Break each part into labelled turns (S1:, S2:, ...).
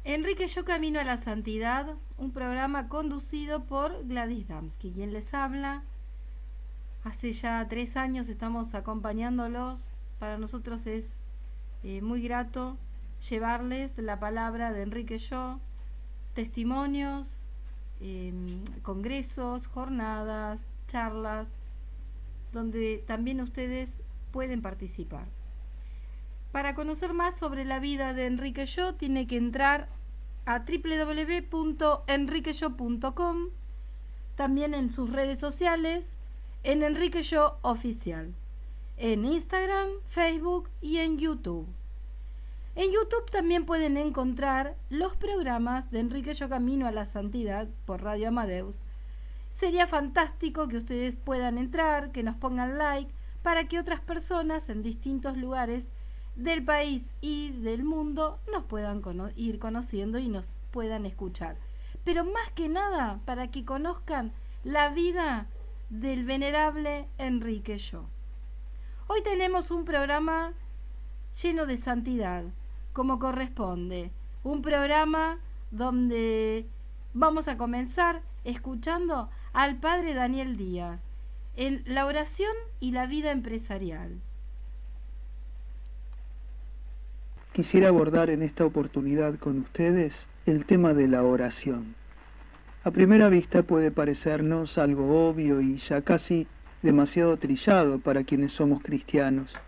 S1: Enrique Yo Camino a la Santidad, un programa conducido por Gladys Damsky, quien les habla. Hace ya 3 años estamos acompañándolos. Para nosotros es muy grato llevarles la palabra de Enrique Yo, testimonios, congresos, jornadas, charlas, donde también ustedes pueden participar. Para conocer más sobre la vida de Enrique Yo, tiene que entrar a www.enriqueyo.com, también en sus redes sociales, en Enrique Yo Oficial, en Instagram, Facebook y en YouTube. En YouTube también pueden encontrar los programas de Enrique Yo Camino a la Santidad por Radio Amadeus. Sería fantástico que ustedes puedan entrar, que nos pongan like, para que otras personas en distintos lugares del país y del mundo nos puedan ir conociendo y nos puedan escuchar. Pero más que nada, para que conozcan la vida del venerable Enrique Yo. Hoy tenemos un programa lleno de santidad, como corresponde. Un programa donde vamos a comenzar escuchando al padre Daniel Díaz en la oración y la vida empresarial.
S2: Quisiera abordar en esta oportunidad con ustedes el tema de la oración. A primera vista puede parecernos algo obvio y ya casi demasiado trillado para quienes somos cristianos.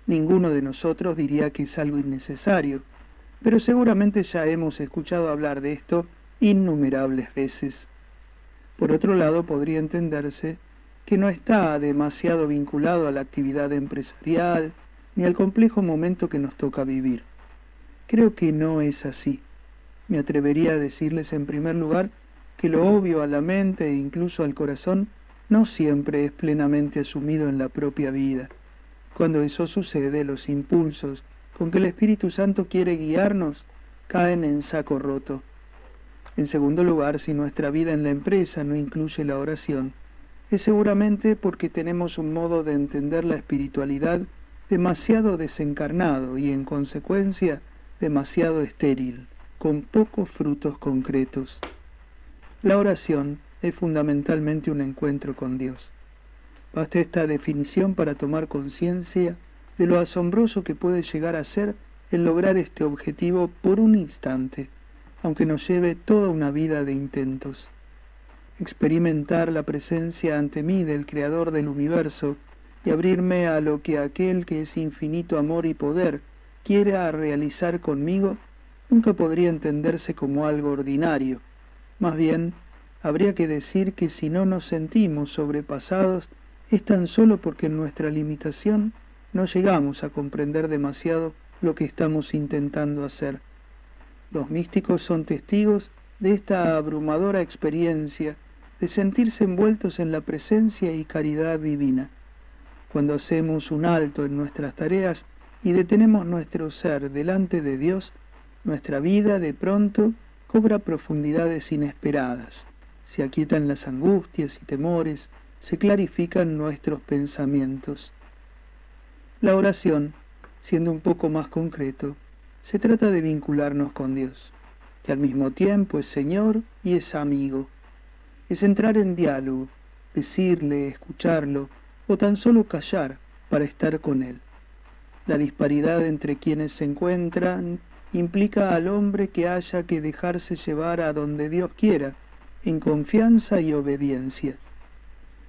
S2: Ninguno de nosotros diría que es algo innecesario, pero seguramente ya hemos escuchado hablar de esto innumerables veces. Por otro lado, podría entenderse que no está demasiado vinculado a la actividad empresarial ni al complejo momento que nos toca vivir. Creo que no es así. Me atrevería a decirles en primer lugar que lo obvio a la mente e incluso al corazón no siempre es plenamente asumido en la propia vida. Cuando eso sucede, los impulsos con que el Espíritu Santo quiere guiarnos caen en saco roto. En segundo lugar, si nuestra vida en la empresa no incluye la oración, es seguramente porque tenemos un modo de entender la espiritualidad demasiado desencarnado y, en consecuencia, demasiado estéril, con pocos frutos concretos. La oración es fundamentalmente un encuentro con Dios. Basta esta definición para tomar conciencia de lo asombroso que puede llegar a ser el lograr este objetivo por un instante, aunque nos lleve toda una vida de intentos. Experimentar la presencia ante mí del Creador del universo y abrirme a lo que aquel que es infinito amor y poder quiera realizar conmigo, nunca podría entenderse como algo ordinario. Más bien, habría que decir que si no nos sentimos sobrepasados, es tan solo porque en nuestra limitación no llegamos a comprender demasiado lo que estamos intentando hacer. Los místicos son testigos de esta abrumadora experiencia de sentirse envueltos en la presencia y caridad divina. Cuando hacemos un alto en nuestras tareas y detenemos nuestro ser delante de Dios, nuestra vida de pronto cobra profundidades inesperadas. Se aquietan las angustias y temores, se clarifican nuestros pensamientos. La oración, siendo un poco más concreto, se trata de vincularnos con Dios, que al mismo tiempo es Señor y es amigo. Es entrar en diálogo, decirle, escucharlo, o tan solo callar para estar con Él. La disparidad entre quienes se encuentran implica al hombre que haya que dejarse llevar a donde Dios quiera, en confianza y obediencia.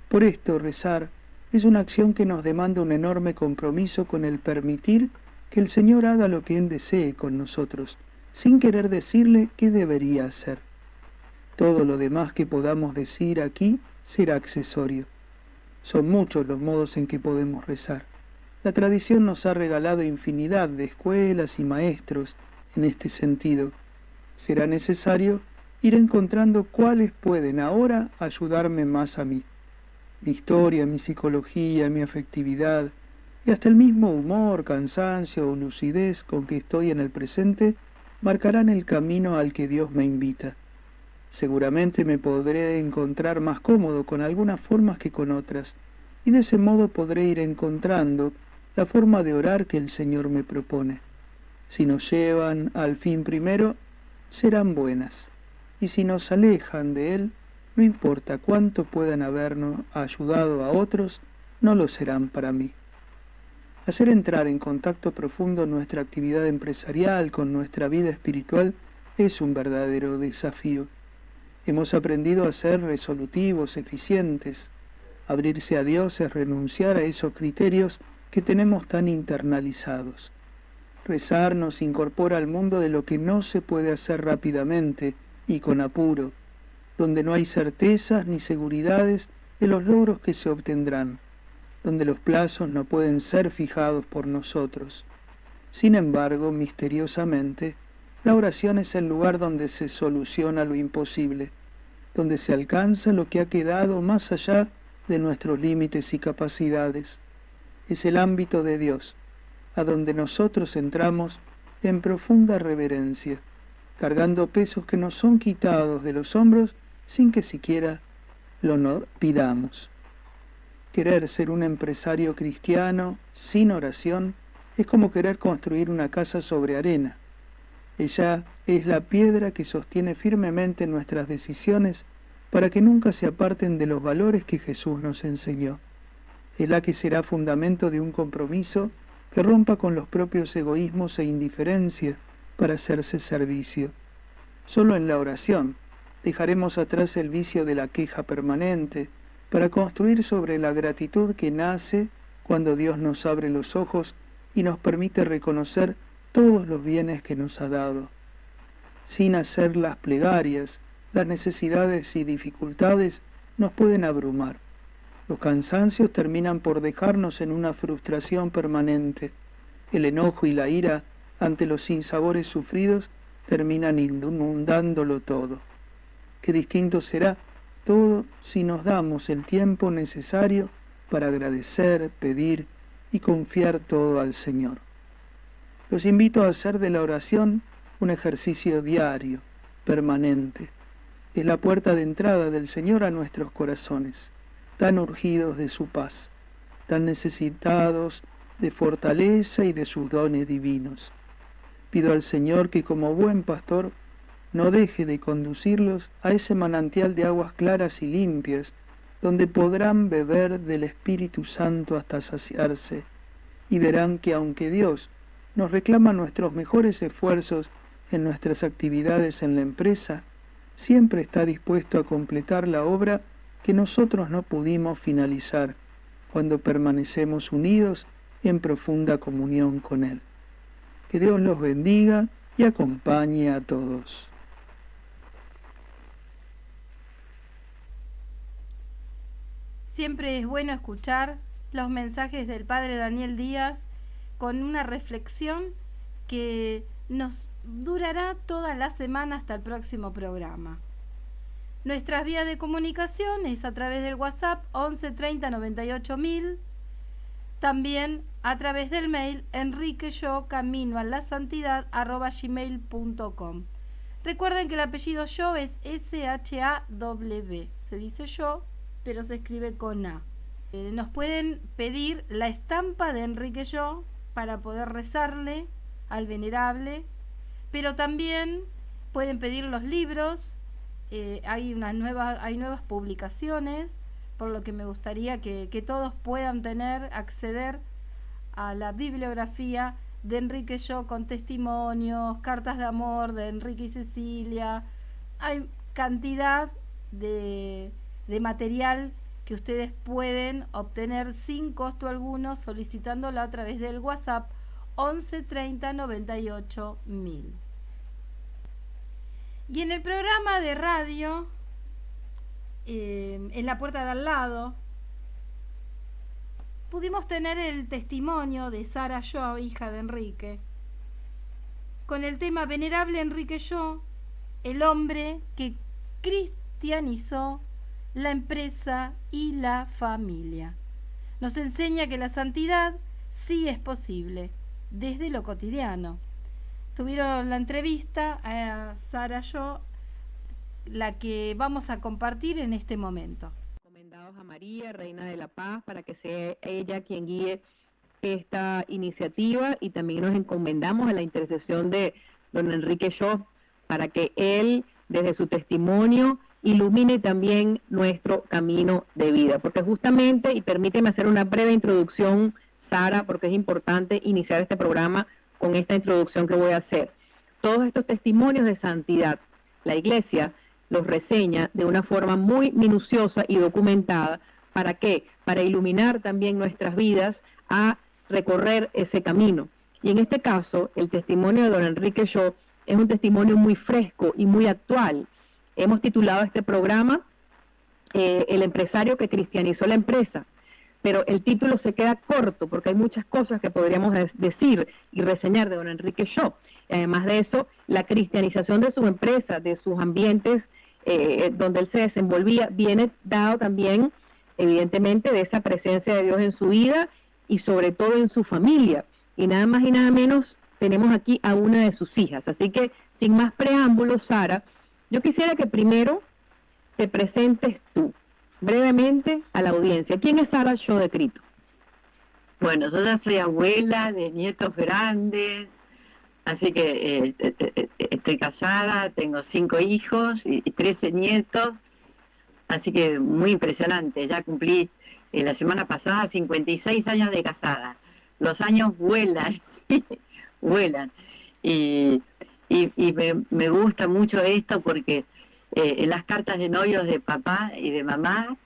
S2: Por esto, rezar es una acción que nos demanda un enorme compromiso con el permitir que el Señor haga lo que Él desee con nosotros, sin querer decirle qué debería hacer. Todo lo demás que podamos decir aquí será accesorio. Son muchos los modos en que podemos rezar. La tradición nos ha regalado infinidad de escuelas y maestros en este sentido. Será necesario ir encontrando cuáles pueden ahora ayudarme más a mí. Mi historia, mi psicología, mi afectividad y hasta el mismo humor, cansancio o lucidez con que estoy en el presente marcarán el camino al que Dios me invita. Seguramente me podré encontrar más cómodo con algunas formas que con otras, y de ese modo podré ir encontrando la forma de orar que el Señor me propone. Si nos llevan al fin primero, serán buenas, y si nos alejan de Él, no importa cuánto puedan habernos ayudado a otros, no lo serán para mí. Hacer entrar en contacto profundo nuestra actividad empresarial con nuestra vida espiritual es un verdadero desafío. Hemos aprendido a ser resolutivos, eficientes. Abrirse a Dios es renunciar a esos criterios que tenemos tan internalizados. Rezar nos incorpora al mundo de lo que no se puede hacer rápidamente y con apuro, donde no hay certezas ni seguridades de los logros que se obtendrán, donde los plazos no pueden ser fijados por nosotros. Sin embargo, misteriosamente, la oración es el lugar donde se soluciona lo imposible, donde se alcanza lo que ha quedado más allá de nuestros límites y capacidades. Es el ámbito de Dios, a donde nosotros entramos en profunda reverencia, cargando pesos que nos son quitados de los hombros sin que siquiera lo pidamos. Querer ser un empresario cristiano sin oración es como querer construir una casa sobre arena. Ella es la piedra que sostiene firmemente nuestras decisiones para que nunca se aparten de los valores que Jesús nos enseñó. Es la que será fundamento de un compromiso que rompa con los propios egoísmos e indiferencia para hacerse servicio. Solo en la oración dejaremos atrás el vicio de la queja permanente para construir sobre la gratitud que nace cuando Dios nos abre los ojos y nos permite reconocer todos los bienes que nos ha dado. Sin hacer las plegarias, las necesidades y dificultades nos pueden abrumar. Los cansancios terminan por dejarnos en una frustración permanente. El enojo y la ira ante los sinsabores sufridos terminan inundándolo todo. Qué distinto será todo si nos damos el tiempo necesario para agradecer, pedir y confiar todo al Señor. Los invito a hacer de la oración un ejercicio diario, permanente. Es la puerta de entrada del Señor a nuestros corazones, tan urgidos de su paz, tan necesitados de fortaleza y de sus dones divinos. Pido al Señor que como buen pastor no deje de conducirlos a ese manantial de aguas claras y limpias, donde podrán beber del Espíritu Santo hasta saciarse, y verán que aunque Dios nos reclama nuestros mejores esfuerzos en nuestras actividades en la empresa, siempre está dispuesto a completar la obra que nosotros no pudimos finalizar, cuando permanecemos unidos en profunda comunión con Él. Que Dios los bendiga y acompañe a todos.
S1: Siempre es bueno escuchar los mensajes del Padre Daniel Díaz con una reflexión que nos durará toda la semana hasta el próximo programa. Nuestras vías de comunicación es a través del WhatsApp 11 30 98 1000, también a través del mail enriqueyocaminoalasantidad@gmail.com. Recuerden que el apellido Yo es S-H-A-W, se dice Yo, pero se escribe con A. Nos pueden pedir la estampa de Enrique Yo para poder rezarle al venerable, pero también pueden pedir los libros. Hay nuevas publicaciones, por lo que me gustaría que todos puedan acceder a la bibliografía de Enrique Yo con testimonios, cartas de amor de Enrique y Cecilia. Hay cantidad de material que ustedes pueden obtener sin costo alguno solicitándola a través del WhatsApp 11 30 98 1000. Y en el programa de radio, en la puerta de al lado, pudimos tener el testimonio de Sara Yo, hija de Enrique, con el tema Venerable Enrique Yo, el hombre que cristianizó la empresa y la familia. Nos enseña que la santidad sí es posible, desde lo cotidiano. Tuvieron la entrevista a Sara Yo, la que vamos a compartir en este momento.
S3: Encomendados a María, Reina de la Paz, para que sea ella quien guíe esta iniciativa, y también nos encomendamos a la intercesión de don Enrique Yo para que Él, desde su testimonio, ilumine también nuestro camino de vida. Porque justamente, y permíteme hacer una breve introducción, Sara, porque es importante iniciar este programa con esta introducción que voy a hacer. Todos estos testimonios de santidad, la Iglesia los reseña de una forma muy minuciosa y documentada. ¿Para qué? Para iluminar también nuestras vidas a recorrer ese camino. Y en este caso, el testimonio de don Enrique Shaw es un testimonio muy fresco y muy actual. Hemos titulado este programa El empresario que cristianizó la empresa, pero el título se queda corto porque hay muchas cosas que podríamos decir y reseñar de don Enrique Shaw. Además de eso, la cristianización de su empresa, de sus ambientes donde él se desenvolvía, viene dado también, evidentemente, de esa presencia de Dios en su vida y sobre todo en su familia. Y nada más y nada menos tenemos aquí a una de sus hijas. Así que, sin más preámbulos, Sara, yo quisiera que primero te presentes tú, brevemente, a la audiencia. ¿Quién es Sara Shaw de Crito?
S4: Bueno, yo ya soy abuela de nietos grandes, así que estoy casada, tengo 5 hijos y 13 nietos, así que muy impresionante. Ya cumplí la semana pasada 56 años de casada. Los años vuelan, sí, vuelan. Y me gusta mucho esto porque en las cartas de novios de papá y de mamá,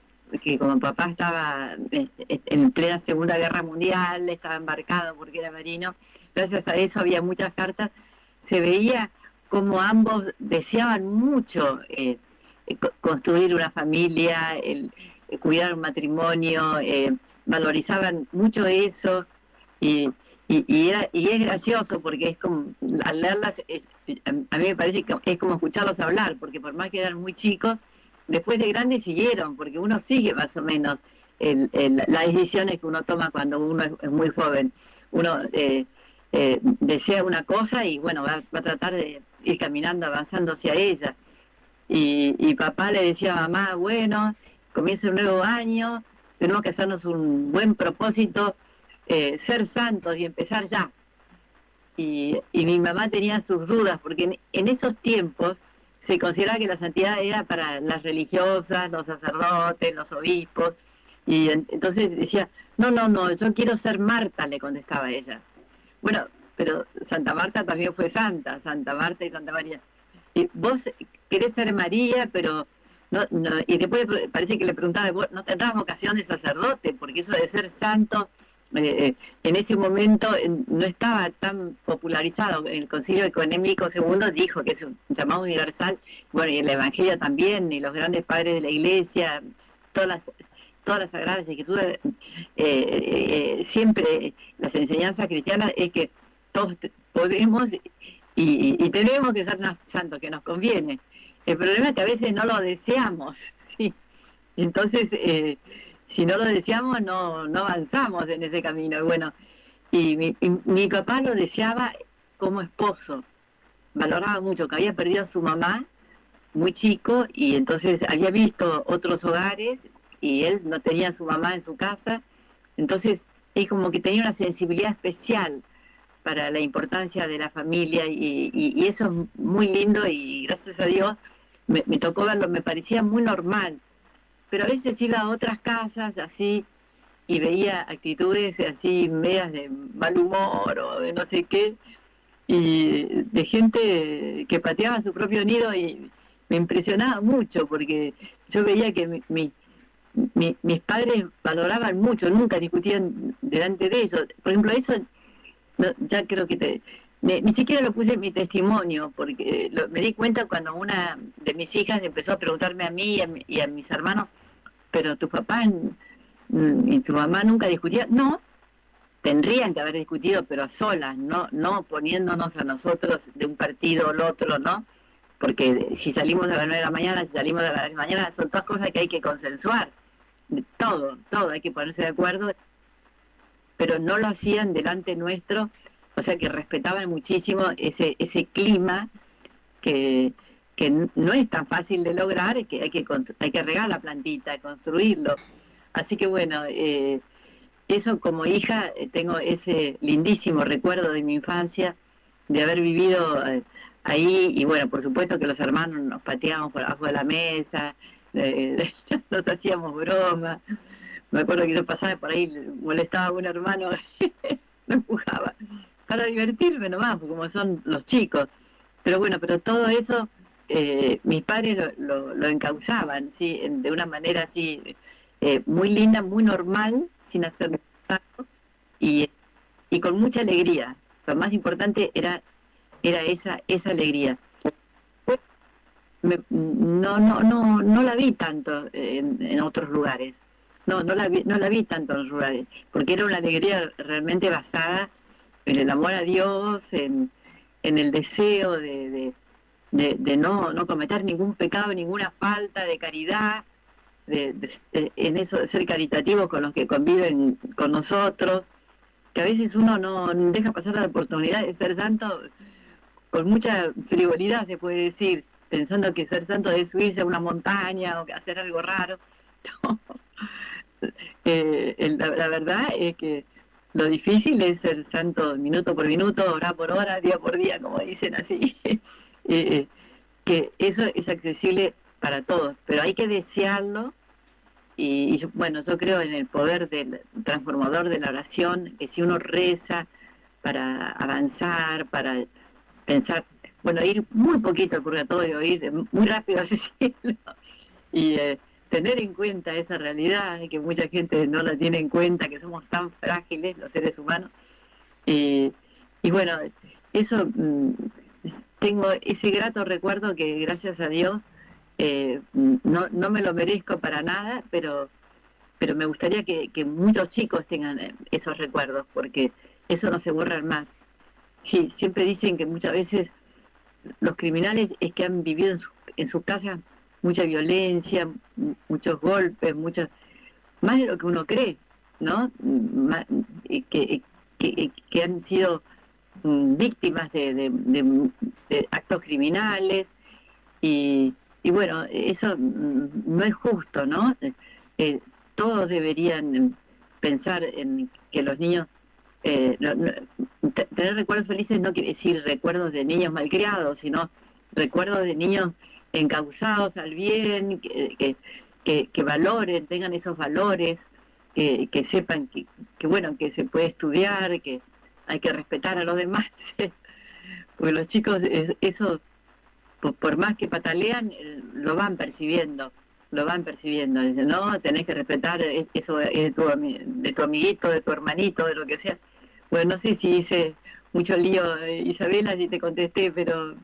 S4: que como papá estaba en plena Segunda Guerra Mundial, estaba embarcado porque era marino, gracias a eso había muchas cartas, se veía como ambos deseaban mucho construir una familia, cuidar un matrimonio, valorizaban mucho eso, y es gracioso porque es como, al leerlas, a mí me parece que es como escucharlos hablar, porque por más que eran muy chicos, después de grandes siguieron, porque uno sigue más o menos las decisiones que uno toma cuando uno es muy joven. Uno desea una cosa y bueno, va a tratar de ir caminando, avanzando hacia ella. Y papá le decía a mamá, bueno, comienza un nuevo año, tenemos que hacernos un buen propósito, ser santos y empezar ya. Y mi mamá tenía sus dudas, porque en esos tiempos se consideraba que la santidad era para las religiosas, los sacerdotes, los obispos, y entonces decía, no, yo quiero ser Marta, le contestaba ella. Bueno, pero Santa Marta también fue santa, Santa Marta y Santa María. Y vos querés ser María, pero no, y después parece que le preguntaba, vos no tendrás vocación de sacerdote, porque eso de ser santo en ese momento no estaba tan popularizado. El Concilio Ecuménico II dijo que es un llamado universal, bueno, y el Evangelio también, y los grandes padres de la Iglesia, todas las sagradas escrituras, siempre las enseñanzas cristianas es que todos podemos y tenemos que ser santos, que nos conviene. El problema es que a veces no lo deseamos, ¿sí? Entonces, si no lo deseamos, no avanzamos en ese camino. Y bueno, mi papá lo deseaba como esposo, valoraba mucho, que había perdido a su mamá muy chico, y entonces había visto otros hogares, y él no tenía a su mamá en su casa, entonces es como que tenía una sensibilidad especial para la importancia de la familia, y eso es muy lindo, y gracias a Dios me tocó verlo, me parecía muy normal. Pero a veces iba a otras casas así y veía actitudes así medias de mal humor o de no sé qué, y de gente que pateaba su propio nido, y me impresionaba mucho porque yo veía que mis padres valoraban mucho, nunca discutían delante de ellos. Por ejemplo, eso ya creo que ni siquiera lo puse en mi testimonio, porque me di cuenta cuando una de mis hijas empezó a preguntarme a mí y a mis hermanos, pero tu papá y tu mamá nunca discutían. No, tendrían que haber discutido, pero a solas, no poniéndonos a nosotros de un partido o el otro, ¿no? Porque si salimos a las 9 de la mañana, si salimos a las 10 de la mañana, son todas cosas que hay que consensuar. Todo, hay que ponerse de acuerdo, pero no lo hacían delante nuestro, o sea que respetaban muchísimo ese clima que no es tan fácil de lograr, que hay que regar la plantita, construirlo. Así que bueno, eso como hija tengo ese lindísimo recuerdo de mi infancia, de haber vivido ahí, y bueno, por supuesto que los hermanos nos pateábamos por abajo de la mesa, nos hacíamos bromas. Me acuerdo que yo pasaba por ahí, molestaba a un hermano, me empujaba, para divertirme nomás, porque como son los chicos. Pero bueno, pero todo eso, mis padres lo encauzaban, ¿sí? De una manera así, muy linda, muy normal, sin hacer nada, y con mucha alegría. Lo más importante era esa alegría. No la vi tanto en otros lugares. No la vi tanto en los lugares, porque era una alegría realmente basada en el amor a Dios, en el deseo de no cometer ningún pecado, ninguna falta, de caridad, en eso de ser caritativo con los que conviven con nosotros, que a veces uno no deja pasar la oportunidad de ser santo con mucha frivolidad, se puede decir, pensando que ser santo es subirse a una montaña o que hacer algo raro. No. La verdad es que lo difícil es ser santo minuto por minuto, hora por hora, día por día, como dicen así. Que eso es accesible para todos, pero hay que desearlo. Y yo creo en el poder del transformador de la oración, que si uno reza para avanzar, para pensar, ir muy poquito al purgatorio, ir muy rápido al cielo, y tener en cuenta esa realidad, que mucha gente no la tiene en cuenta, que somos tan frágiles los seres humanos. Y bueno, eso, tengo ese grato recuerdo que gracias a Dios, no me lo merezco para nada, pero me gustaría que muchos chicos tengan esos recuerdos, porque eso no se borra más. Sí, siempre dicen que muchas veces los criminales es que han vivido en sus casas mucha violencia, muchos golpes, más de lo que uno cree, ¿no? Que han sido víctimas de actos criminales, y bueno, eso no es justo, ¿no? Todos deberían pensar en que los niños, tener recuerdos felices no quiere decir recuerdos de niños malcriados, sino recuerdos de niños encausados al bien, que valoren, tengan esos valores, que sepan que se puede estudiar, que hay que respetar a los demás. Porque los chicos, eso, por más que patalean, lo van percibiendo. Dicen, no, tenés que respetar, eso es de tu amiguito, de tu hermanito, de lo que sea. Bueno, no sé si hice mucho lío, Isabela, si te contesté, pero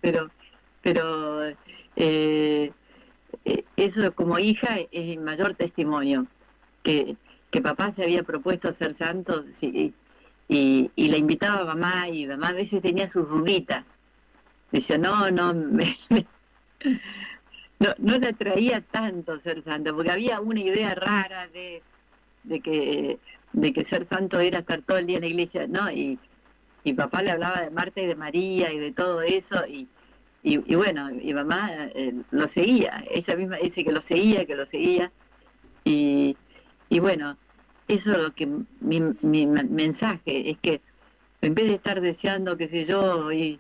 S4: eso como hija es el mayor testimonio, que papá se había propuesto ser santo, sí, y le invitaba a mamá, y mamá a veces tenía sus duditas. Decía, no le atraía tanto ser santo, porque había una idea rara de que ser santo era estar todo el día en la iglesia, ¿no? Y papá le hablaba de Marta y de María y de todo eso, y bueno, mi mamá lo seguía, ella misma dice que lo seguía, y bueno, eso es lo que mi mensaje, es que en vez de estar deseando, qué sé yo, y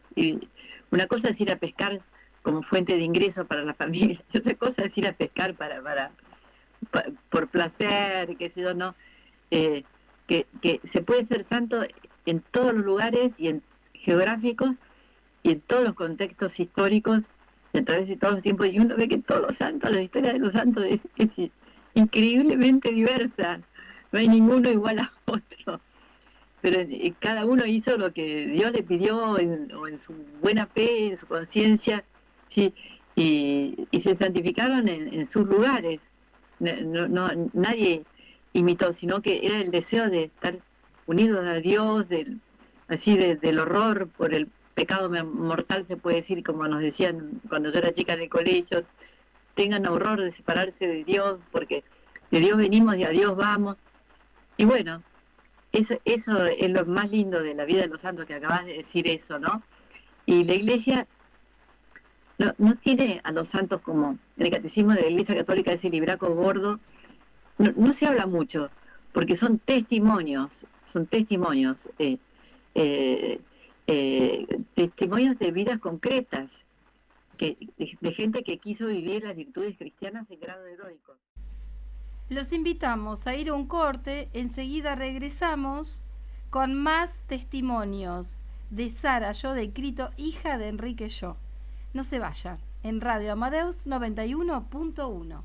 S4: una cosa es ir a pescar como fuente de ingreso para la familia, y otra cosa es ir a pescar por placer, qué sé yo, no, que se puede ser santo en todos los lugares y en geográficos y en todos los contextos históricos, y a través de todos los tiempos, y uno ve que todos los santos, la historia de los santos es increíblemente diversa, no hay ninguno igual a otro, pero cada uno hizo lo que Dios le pidió, o en su buena fe, en su conciencia, ¿sí? Y se santificaron en sus lugares. Nadie imitó, sino que era el deseo de estar unidos a Dios, del horror por el pecado mortal, se puede decir, como nos decían cuando yo era chica en el colegio, tengan horror de separarse de Dios, porque de Dios venimos y a Dios vamos. Y bueno, eso es lo más lindo de la vida de los santos, que acabas de decir eso, ¿no? Y la Iglesia no tiene a los santos como en el catecismo de la Iglesia Católica, ese libraco gordo, no se habla mucho, porque son testimonios, testimonios de vidas concretas, de gente que quiso vivir las virtudes cristianas en grado heroico.
S1: Los invitamos a ir a un corte, enseguida regresamos con más testimonios de Sara Yo de Crito, hija de Enrique Yo. No se vayan, en Radio Amadeus 91.1.